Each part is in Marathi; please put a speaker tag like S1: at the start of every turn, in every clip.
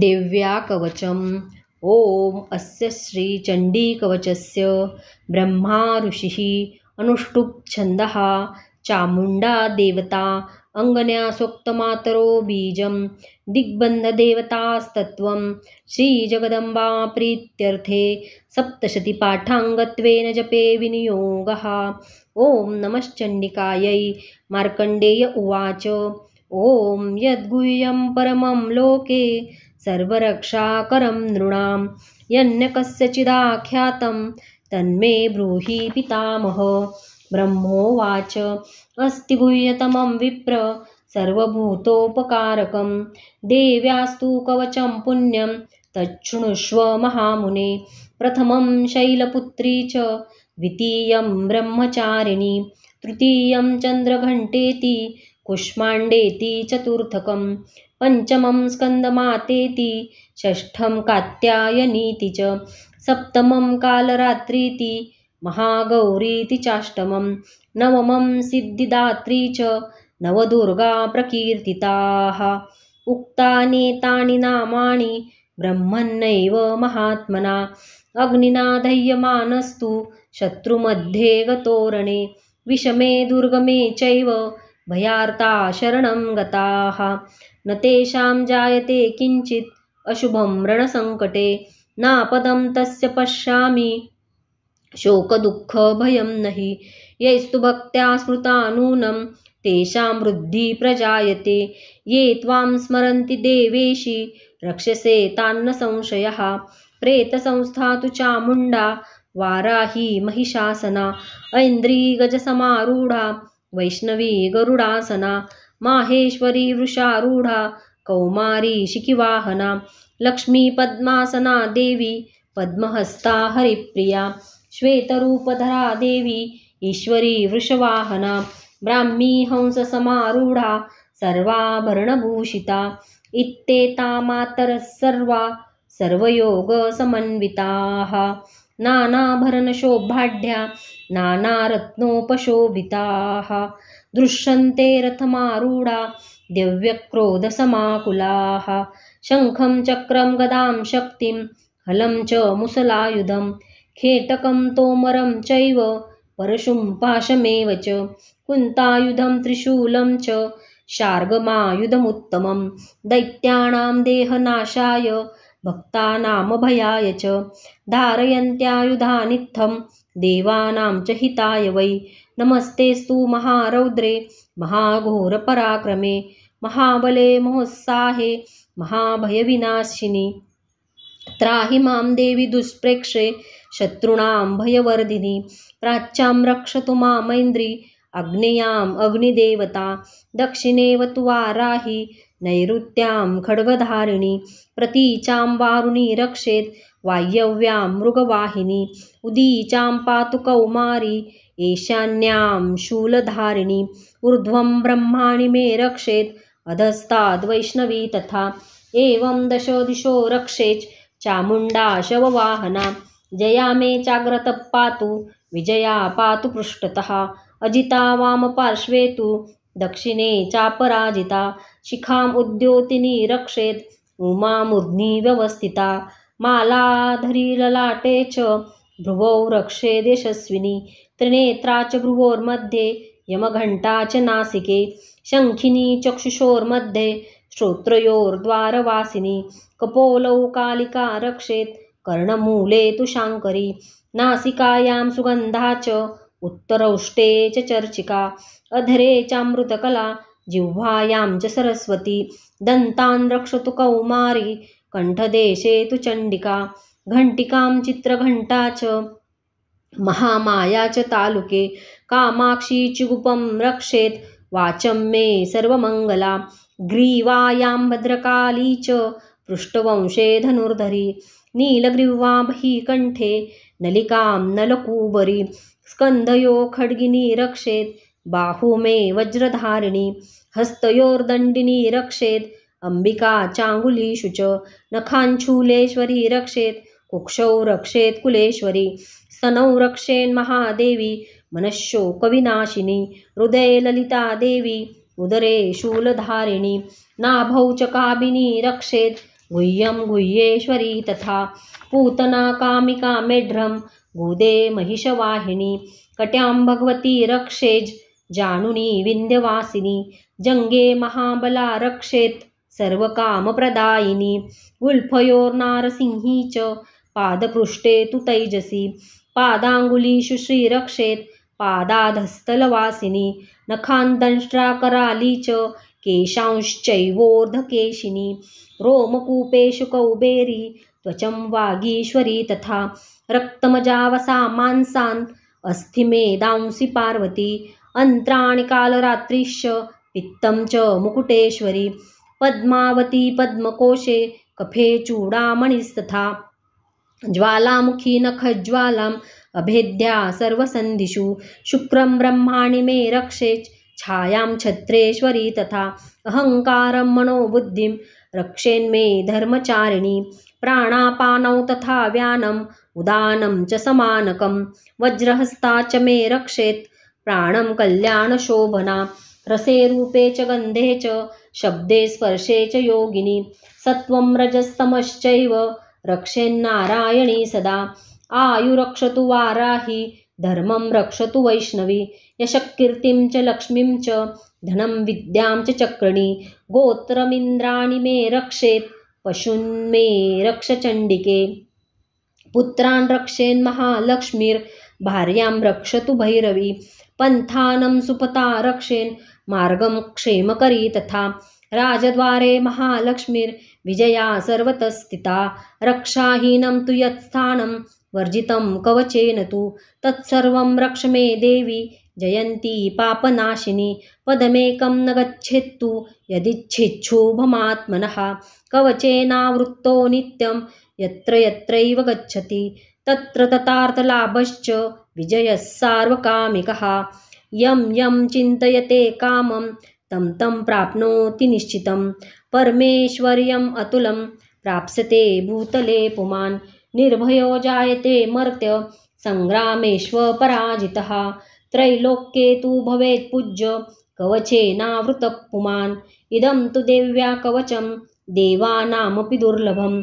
S1: देव्या कवचम्। ॐ अस्य श्रीचण्डीकवचस्य ब्रह्मा ऋषिः अनुष्टुप् छन्दः चामुण्डा देवता अङ्गन्या सूक्तमातरो बीजं दिग्बन्धदेवतास्तत्त्वं श्रीजगदम्बा प्रीत्यर्थे सप्तशतीपाठाङ्गत्वेन जपे विनियोगः। ॐ नमश्चण्डिकायै। मार्कण्डेय उवाच। ॐ यद्गुह्यं परमं लोके सर्वरक्षाकरं नृणां यन्यकस्यचिदाख्यातं तन्मे ब्रूहि पितामह। ब्रह्मोवाच। अस्ति गुह्यतमं विप्र सर्वभूतोपकारकं देव्यास्तु कवचं पुण्यं तच्छृणुष्व महामुने। प्रथमं शैलपुत्री च द्वितीयं ब्रह्मचारिणी तृतीयं चन्द्रघण्टेति कुष्माण्डेति चतुर्थकं पञ्चमं स्कन्दमातेति षष्ठं कात्यायनीति च सप्तमं कालरात्रीति महागौरीति चाष्टमं नवमं सिद्धिदात्री च नवदुर्गा प्रकीर्तिताः। उक्तानेतानि नामानि ब्रह्मण्यैव महात्मना अग्निना दह्यमानस्तु शत्रुमध्ये गतोरणे विषमे दुर्गमे चैव भयार्ता शरणं गताः न तेषां जायते किञ्चित् अशुभं रणसङ्कटे नापदं तस्य पश्यामि शोकदुःखभयं नहि यैस्तु भक्त्या स्मृता नूनं तेषां वृद्धि प्रजायते ये त्वां स्मरन्ति देवेशि रक्षसे तान्न संशयः। प्रेतसंस्था तु चामुण्डा वाराही महिषासना ऐन्द्री गजसमारूढा वैष्णवी गरुडासना माहेश्वरी वृषारूढा कौमारी शिखिवाहना लक्ष्मी पद्मासना देवी पद्महस्ता हरिप्रिया श्वेतरूपधरा देवी ईश्वरी वृषवाहना ब्राह्मी हंससमारूढा सर्वाभरणभूषिता इत्येता मातरः सर्वा सर्वयोगसमन्विताः नानाभरणशोभाढ्या नानारत्नोपशोभिताः दृश्यन्ते रथमारूढा दिव्यक्रोधसमाकुलाः शङ्खं चक्रं गदां शक्तिं हलं च मुसलायुधं खेटकं तोमरं चैव परशुं पाशमेव च कुन्तायुधं त्रिशूलं च शार्गमायुधमुत्तमं दैत्यानां देहनाशाय भक्तानामभयाय च धारयन्त्यायुधानित्थं देवानां च हिताय वै। नमस्तेस्तु महारौद्रे महाघोरपराक्रमे महाबले महोत्साहे महाभयविनाशिनि त्राहि मां देवि दुष्प्रेक्षे शत्रूणां भयवर्धिनि प्राच्यां रक्षतु मामैन्द्री अग्नेयाम् अग्निदेवता दक्षिणेव तु वाराहि नैऋत्यां खड्गधारिणी प्रतीचां वारुणी रक्षेत् वायव्यां मृगवाहिनी उदीचां पातु कौमारी ईशान्यां शूलधारिणी ऊर्ध्वं ब्रह्माणि मे रक्षेत् अधस्ताद् वैष्णवी तथा एवं दश दिशो रक्षेत् चामुण्डा शववाहना जया मे चाग्रतः पातु विजया पातु पृष्ठतः अजिता वामपार्श्वे तु दक्षिणे चापराजिता शिखाम् उद्योतिनी रक्षेत् उमा मूर्ध्नि व्यवस्थिता मालाधरी ललाटे च भ्रुवौ रक्षेत् यशस्विनी त्रिनेत्रा च भ्रुवोर्मध्ये यमघण्टा च नासिके शङ्खिनी चक्षुषोर्मध्ये श्रोत्रयोर्द्वारवासिनी कपोलौ कालिका रक्षेत् कर्णमूले तु शाङ्करी नासिकायां सुगन्धा च उत्तरौष्टे च चर्चिका अधरे चामृतकला जिह्वायां च सरस्वती दन्तान् रक्षतु कौमारी कण्ठदेशे तु चण्डिका घण्टिकां चित्रघण्टा च महामाया च तालुके कामाक्षी चिगुपं रक्षेत् वाचं मे सर्वमङ्गला ग्रीवायां भद्रकाली च पृष्ठवंशे धनुर्धरी नीलग्रीवा बहिकण्ठे नलिकां नलकूबरी स्कन्धयो खड्गिनी रक्षेत् बाहु मे वज्रधारिणी हस्तयोर्दण्डिनी रक्षेत् अंबिका चाङ्गुलीषु च नखाञ्छूलेश्वरी रक्षेत् कुक्षौ रक्षेत् कुलेश्वरी स्तनौ रक्षेन्महादेवी मनश्शोकविनाशिनी हृदये ललिता देवी उदरे शूलधारिणी नाभौ च काबिनी रक्षेत् गुह्यं गुह्येश्वरी तथा पूतना कामिका मेढ्रं गोदे महिषवाहिनी कट्यां भगवती रक्षेज जानुनी विंध्यवासिनी जंगे महाबला रक्षेत सर्वकामप्रदायिनी उल्फयोर्नारसिंही च पादपृष्ठे तु तैजसी पादांगुलीषु श्रीरक्षेत पादाधस्तलवासिनी नखान्दंष्ट्राकराली च केशांश्चैवोर्ध्वकेशिनी रोमकूपेषु कौबेरी त्वचं वागीश्वरी तथा रक्तमजावसा मांसान् अस्थिमेदांसि पार्वती अन्त्राणि कालरात्रिश्च पित्तं च मुकुटेश्वरी पद्मावती पद्मकोशे कफे चूडामणिस्तथा ज्वालामुखी नखज्वालाम् अभेद्या सर्वसन्धिषु शुक्रं ब्रह्माणि मे रक्षेच छायां छत्रेश्वरी तथा अहङ्कारं मनोबुद्धिं रक्षेन्मे धर्मचारिणी प्राणापानौ तथा व्यानम् उदानं च समानकं वज्रहस्ता च मे रक्षेत् प्राणं कल्याणशोभना रसे रूपे च गन्धे च शब्दे स्पर्शे च योगिनी सत्वं रजस्तमश्चैव रक्षेन्नारायणी सदा आयुरक्षतु वाराही धर्मं रक्षतु वैष्णवी यशकीर्तिं च लक्ष्मीं च धनं विद्यां च चक्रिणी गोत्रमिन्द्राणि मे रक्षेत् पशून् मे रक्ष चण्डिके पुत्रान् रक्षेन्महालक्ष्मीर्भार्यां रक्षतु भैरवी पन्थानं सुपथा रक्षेन् मार्गं क्षेमकरी तथा राजद्वारे महालक्ष्मीर्विजया सर्वतः स्थिता रक्षाहीनं तु यत्स्थानं वर्जितं कवचेन तु तत्सर्वं रक्ष मे देवी जयन्ती पापनाशिनी पदमेकं न गच्छेत्तु यदिच्छेच्छुभमात्मनः कवचेनावृत्तो नित्यं यत्र यत्रैव गच्छति तत्र ततार्थलाभश्च विजयः सार्वकामिकः यं यं चिन्तयते कामं तं तं प्राप्नोति निश्चितं परमेश्वर्यम् अतुलं प्राप्स्यते भूतले पुमान् निर्भयो जायते मर्त्य संग्रामेष्वपराजितः त्रैलोक्ये तु भवेत् पूज्य कवचेनावृतः पुमान् इदं तु देव्या कवचं देवानामपि दुर्लभं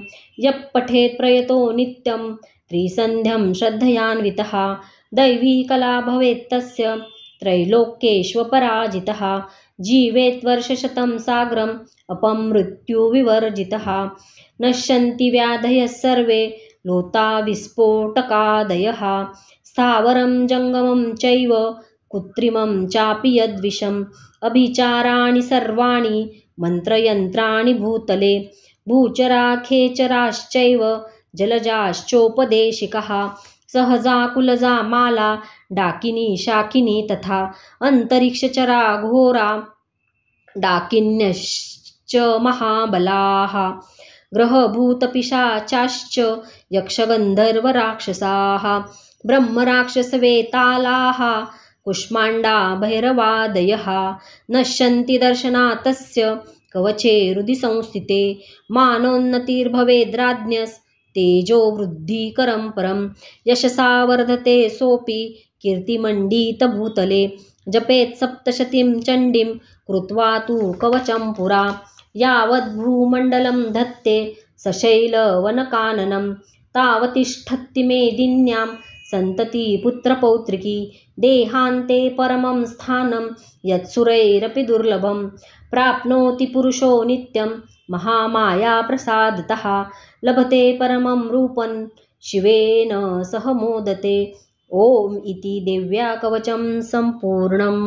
S1: यः पठेत् प्रयतो नित्यं त्रिसन्ध्यं श्रद्धयान्वितः दैवी कला भवेत् तस्य त्रैलोक्येष्वपराजितः जीवेत् वर्षशतं साग्रम् अपमृत्युविवर्जितः नश्यन्ति व्याधयः सर्वे लोता विस्फोटकादयः स्थावरं जङ्गमं चैव कृत्रिमं चापि यद्विषम् अभिचाराणि सर्वाणि मन्त्रयन्त्राणि भूतले भूचरा खेचराश्चैव जलजाश्चोपदेशिकः सहजा कुलजा माला डाकिनी शाकिनी तथा अन्तरिक्षचरा घोरा डाकिन्यश्च महाबलाः ग्रहभूतपिशाचाश्च यक्षगन्धर्वराक्षसाः ब्रह्मराक्षसवेतालाः कुष्माण्डा भैरवादयः नश्यन्ति दर्शनात् तस्य कवचे हृदि संस्थिते मानोन्नतिर्भवेद्राज्ञस्तेजो वृद्धिकरं परं यशसा वर्धते सोऽपि कीर्तिमण्डितभूतले जपेत् सप्तशतीं चण्डीं कृत्वा तु कवचं पुरा यावद्भूमण्डलं धत्ते सशैलवनकाननं तावतिष्ठति मेदिन्यां सन्तति पुत्रपौत्रिकी देहान्ते परमं स्थानं यत्सुरैरपि दुर्लभं प्राप्नोति पुरुषो नित्यं महामायाप्रसादतः लभते परमं रूपं शिवेन सह मोदते। ॐ इति देव्या कवचं सम्पूर्णम्।